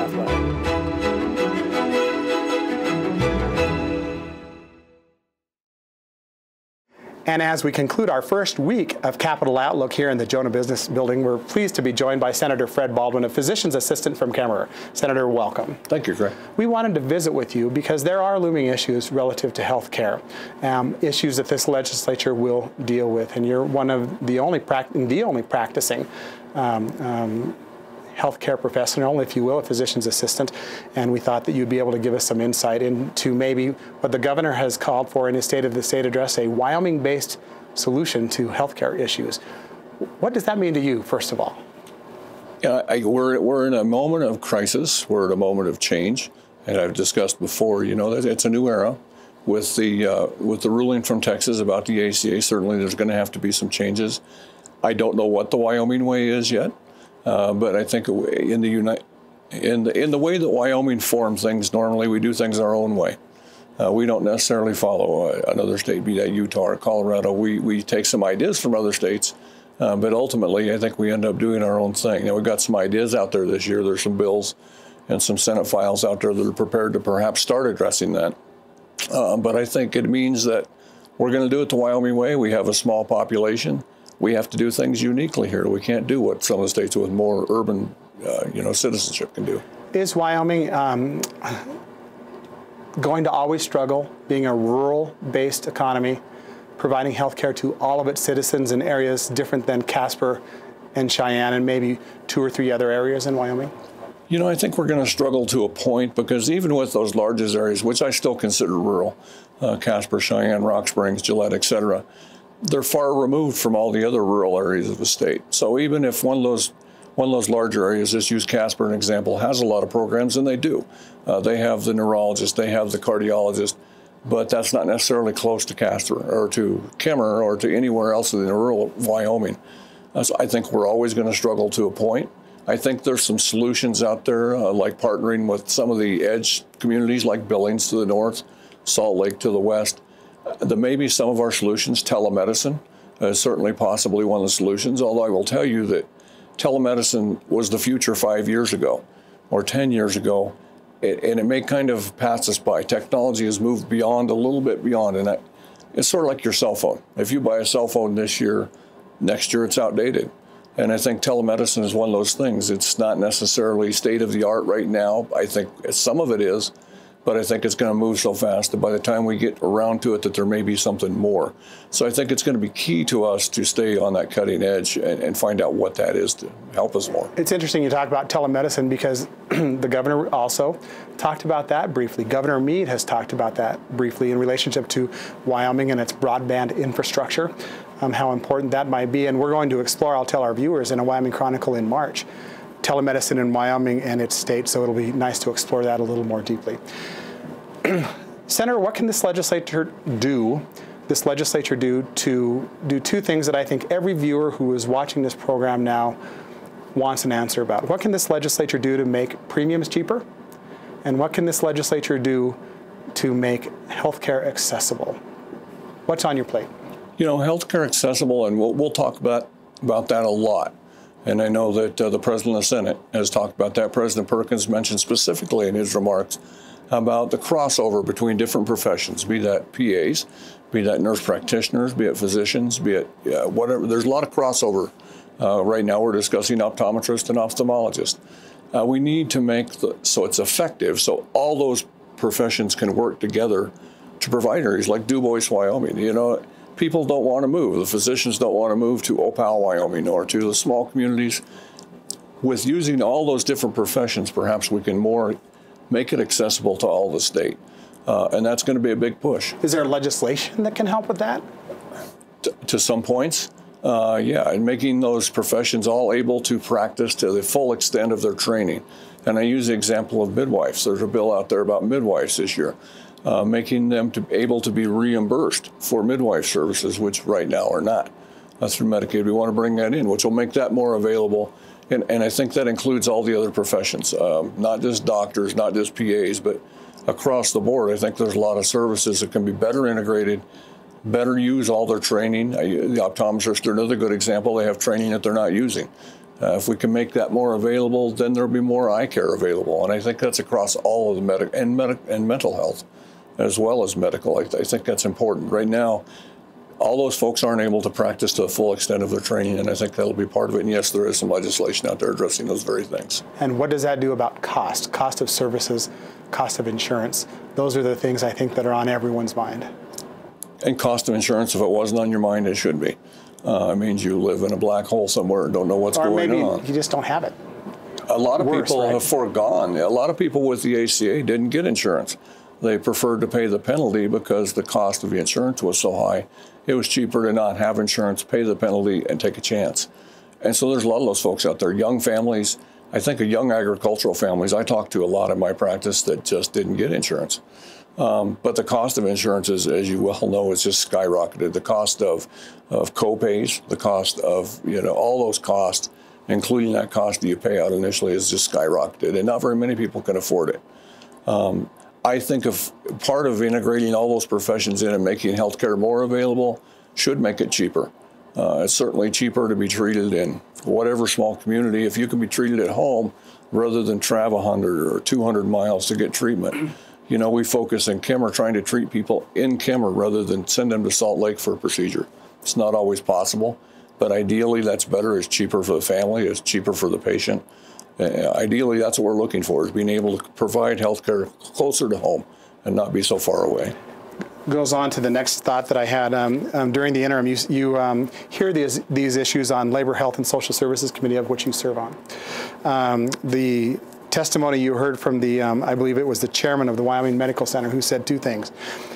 And as we conclude our first week of Capitol Outlook here in the Jonah Business Building, we're pleased to be joined by Senator Fred Baldwin, a physician's assistant from Kemmerer. Senator, welcome. Thank you, Craig. We wanted to visit with you because there are looming issues relative to health care, issues that this legislature will deal with, and you're one of the only practicing healthcare professional, if you will, a physician's assistant, and we thought that you'd be able to give us some insight into maybe what the governor has called for in his State of the State address, a Wyoming-based solution to healthcare issues. What does that mean to you, first of all? Yeah, we're in a moment of crisis. We're at a moment of change, and I've discussed before. It's a new era with the ruling from Texas about the ACA. Certainly, there's going to have to be some changes. I don't know what the Wyoming way is yet. But I think in the way that Wyoming forms things, normally we do things our own way. We don't necessarily follow another state, be that Utah or Colorado. We take some ideas from other states, but ultimately I think we end up doing our own thing. Now, we've got some ideas out there this year. There's some bills and some Senate files out there that are prepared to perhaps start addressing that. But I think it means that we're going to do it the Wyoming way. We have a small population. We have to do things uniquely here. We can't do what some of the states with more urban, citizenship can do. Is Wyoming going to always struggle being a rural-based economy, providing health care to all of its citizens in areas different than Casper and Cheyenne and maybe 2 or 3 other areas in Wyoming? I think we're going to struggle to a point because even with those largest areas, which I still consider rural, Casper, Cheyenne, Rock Springs, Gillette, et cetera, they're far removed from all the other rural areas of the state. So even if one of those larger areas, just use Casper an example, has a lot of programs, and they do. They have the neurologist, they have the cardiologist, but that's not necessarily close to Casper or to Kemmerer or to anywhere else in the rural Wyoming. So I think we're always going to struggle to a point. I think there's some solutions out there, like partnering with some of the edge communities like Billings to the north, Salt Lake to the west. Maybe some of our solutions, telemedicine, is certainly possibly one of the solutions, although I will tell you that telemedicine was the future 5 years ago or 10 years ago, and it may kind of pass us by. Technology has moved beyond, a little bit beyond, and it's sort of like your cell phone. If you buy a cell phone this year, next year it's outdated. And I think telemedicine is one of those things. It's not necessarily state of the art right now. I think some of it is, but I think it's going to move so fast that by the time we get around to it, that there may be something more. So I think it's going to be key to us to stay on that cutting edge and find out what that is to help us more. It's interesting you talk about telemedicine because the governor also talked about that briefly. Governor Meade has talked about that briefly in relationship to Wyoming and its broadband infrastructure, how important that might be. And we're going to explore, I'll tell our viewers, in a Wyoming Chronicle in March, telemedicine in Wyoming and its state, so it'll be nice to explore that a little more deeply. Senator, what can this legislature do to do 2 things that I think every viewer who is watching this program now wants an answer about? What can this legislature do to make premiums cheaper? And what can this legislature do to make health care accessible? What's on your plate? Health care accessible, and we'll talk about that a lot. And I know that the President of the Senate has talked about that. President Perkins mentioned specifically in his remarks about the crossover between different professions, be that PAs, be that nurse practitioners, be it physicians, be it whatever. There's a lot of crossover. Right now we're discussing optometrists and ophthalmologists. We need to make so it's effective, so all those professions can work together to provide areas like Du Bois, Wyoming. people don't want to move. The physicians don't want to move to Opal, Wyoming, or to the small communities. With using all those different professions, perhaps we can make it accessible to all the state. And that's going to be a big push. Is there legislation that can help with that? To some points, yeah, and making those professions all able to practice to the full extent of their training. And I use the example of midwives. There's a bill out there about midwives this year, making them able to be reimbursed for midwife services, which right now are not. Through Medicaid, we want to bring that in, which will make that more available. And I think that includes all the other professions, not just doctors, not just PAs, but across the board. I think there's a lot of services that can be better integrated, better use all their training. The optometrists are another good example. They have training that they're not using. If we can make that more available, then there'll be more eye care available. And I think that's across all of the mental health, as well as medical. I think that's important. Right now, all those folks aren't able to practice to the full extent of their training, and I think that'll be part of it. And yes, there is some legislation out there addressing those very things. And what does that do about cost of services, cost of insurance? Those are the things I think that are on everyone's mind. And cost of insurance, if it wasn't on your mind, it should be. It means you live in a black hole somewhere and don't know what's going on. Or maybe you just don't have it. A lot of people have foregone. A lot of people with the ACA didn't get insurance. They preferred to pay the penalty because the cost of the insurance was so high. It was cheaper to not have insurance, pay the penalty, and take a chance. And so there's a lot of those folks out there, young families. I think of young agricultural families. I talk to a lot in my practice that just didn't get insurance. But the cost of insurance, as you well know, is just skyrocketed. The cost of co-pays, the cost of all those costs, including that cost that you pay out initially, is just skyrocketed, and not very many people can afford it. I think of part of integrating all those professions in and making healthcare more available should make it cheaper. It's certainly cheaper to be treated in whatever small community. If you can be treated at home rather than travel 100 or 200 miles to get treatment. We focus in Kemmer trying to treat people in Kemmer rather than send them to Salt Lake for a procedure. It's not always possible, but ideally that's better. It's cheaper for the family. It's cheaper for the patient. Ideally, that's what we're looking for, is being able to provide health care closer to home and not be so far away. Goes on to the next thought that I had. During the interim, you hear these issues on Labor, Health, and Social Services Committee, of which you serve on. The testimony you heard from the, I believe it was the chairman of the Wyoming Medical Center, who said two things.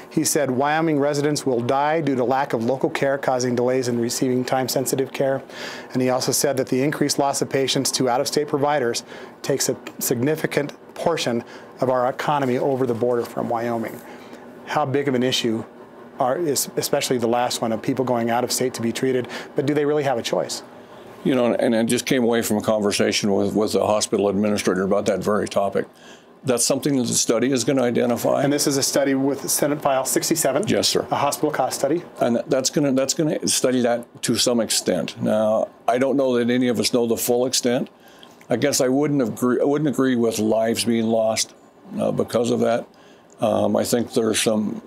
He said Wyoming residents will die due to lack of local care, causing delays in receiving time-sensitive care. And he also said that the increased loss of patients to out-of-state providers takes a significant portion of our economy over the border from Wyoming. How big of an issue is, especially the last one, of people going out of state to be treated, but do they really have a choice? And I just came away from a conversation with a hospital administrator about that very topic. That's something that the study is going to identify. And this is a study with Senate File 67. Yes, sir. A hospital cost study. And that's going to study that to some extent. Now, I don't know that any of us know the full extent. I guess I wouldn't agree with lives being lost because of that. I think there's some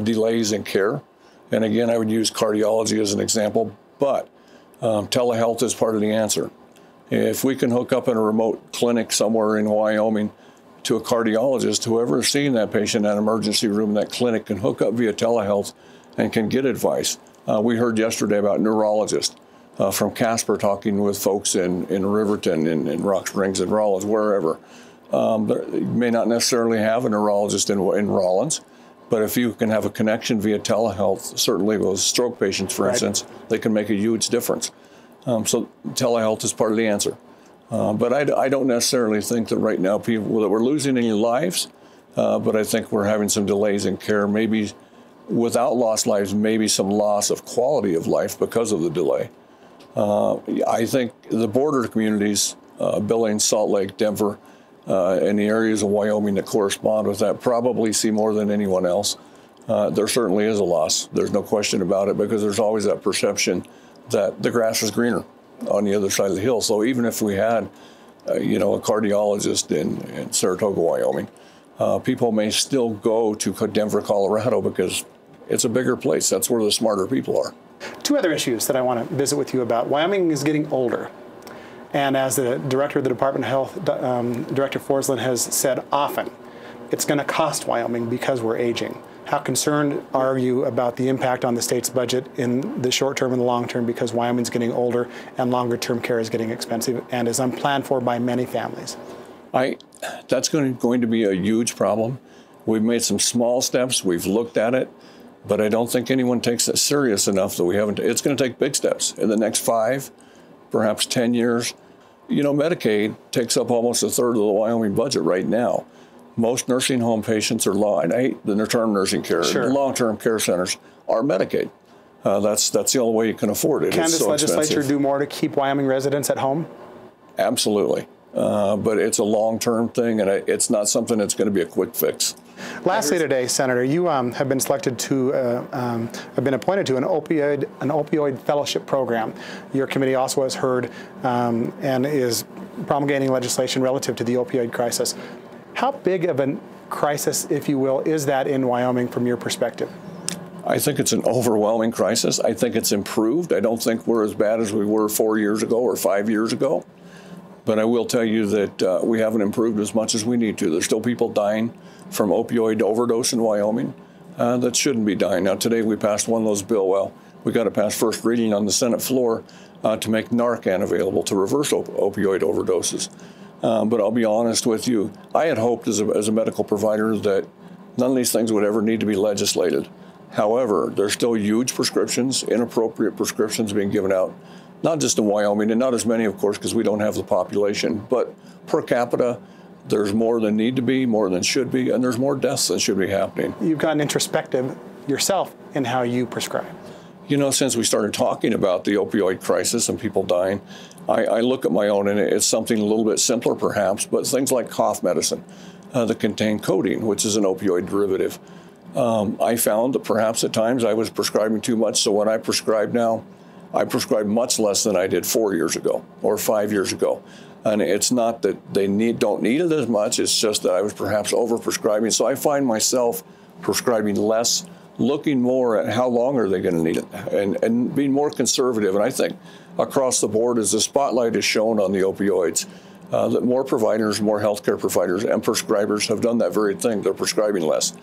delays in care. And again, I would use cardiology as an example, but telehealth is part of the answer. If we can hook up in a remote clinic somewhere in Wyoming to a cardiologist, whoever is seeing that patient in that emergency room in that clinic can hook up via telehealth and can get advice. We heard yesterday about neurologists from Casper talking with folks in Riverton, in Rock Springs, in Rollins, wherever. You may not necessarily have a neurologist in Rollins, but if you can have a connection via telehealth, certainly with stroke patients, for instance, they can make a huge difference. So telehealth is part of the answer. But I don't necessarily think that right now that we're losing any lives, but I think we're having some delays in care, maybe without lost lives, maybe some loss of quality of life because of the delay. I think the border communities, Billings, Salt Lake, Denver, and the areas of Wyoming that correspond with that probably see more than anyone else. There certainly is a loss. There's no question about it, because there's always that perception that the grass is greener on the other side of the hill. So even if we had, a cardiologist in Saratoga, Wyoming, people may still go to Denver, Colorado, because it's a bigger place. That's where the smarter people are. Two other issues that I want to visit with you about. Wyoming is getting older. And as the director of the Department of Health, Director Forsland, has said often, it's going to cost Wyoming because we're aging. How concerned are you about the impact on the state's budget in the short term and the long term, because Wyoming's getting older and longer term care is getting expensive and is unplanned for by many families? That's going to be a huge problem. We've made some small steps. We've looked at it, but I don't think anyone takes it serious enough that we haven't. It's going to take big steps in the next 5, perhaps 10 years. You know, Medicaid takes up almost a third of the Wyoming budget right now. Most nursing home patients are and I hate the term nursing care. Sure. The long-term care centers are Medicaid. That's the only way you can afford it. Can it's this so legislature expensive. do more to keep Wyoming residents at home? Absolutely. But it's a long-term thing, and it's not something that's going to be a quick fix. Lastly today, Senator, you have been selected to, have been appointed to an opioid fellowship program. Your committee also has heard and is promulgating legislation relative to the opioid crisis. How big of a crisis, if you will, is that in Wyoming from your perspective? I think it's an overwhelming crisis. I think it's improved. I don't think we're as bad as we were 4 years ago or 5 years ago. But I will tell you that we haven't improved as much as we need to. There's still people dying from opioid overdose in Wyoming that shouldn't be dying. Now, today we passed one of those bills. Well, we got to pass first reading on the Senate floor to make Narcan available to reverse opioid overdoses. But I'll be honest with you, I had hoped as a medical provider that none of these things would ever need to be legislated. However, there's still huge prescriptions, inappropriate prescriptions being given out, not just in Wyoming, and not as many, of course, because we don't have the population, but per capita, there's more than need to be, more than should be, and there's more deaths than should be happening. You've gotten introspective yourself in how you prescribe. You know, since we started talking about the opioid crisis and people dying, I look at my own, and it's something a little bit simpler perhaps, but things like cough medicine that contain codeine, which is an opioid derivative. I found that perhaps at times I was prescribing too much, so when I prescribe now, I prescribe much less than I did 4 years ago or 5 years ago. And it's not that they don't need it as much, it's just that I was perhaps over-prescribing. So I find myself prescribing less, looking more at how long are they going to need it, and being more conservative. And I think across the board, as the spotlight is shown on the opioids, that more providers, more healthcare providers and prescribers have done that very thing. They're prescribing less.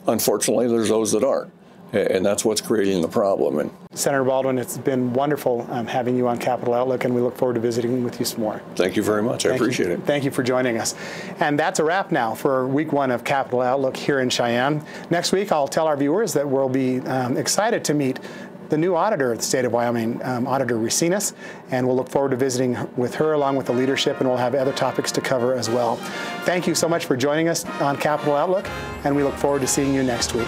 Unfortunately, there's those that aren't. And that's what's creating the problem. And Senator Baldwin, it's been wonderful having you on Capital Outlook, and we look forward to visiting with you some more. Thank you very much. I appreciate it. Thank you for joining us. And that's a wrap now for week 1 of Capital Outlook here in Cheyenne. Next week, I'll tell our viewers that we'll be excited to meet the new auditor of the state of Wyoming, Auditor Racines, and we'll look forward to visiting with her along with the leadership, and we'll have other topics to cover as well. Thank you so much for joining us on Capital Outlook, and we look forward to seeing you next week.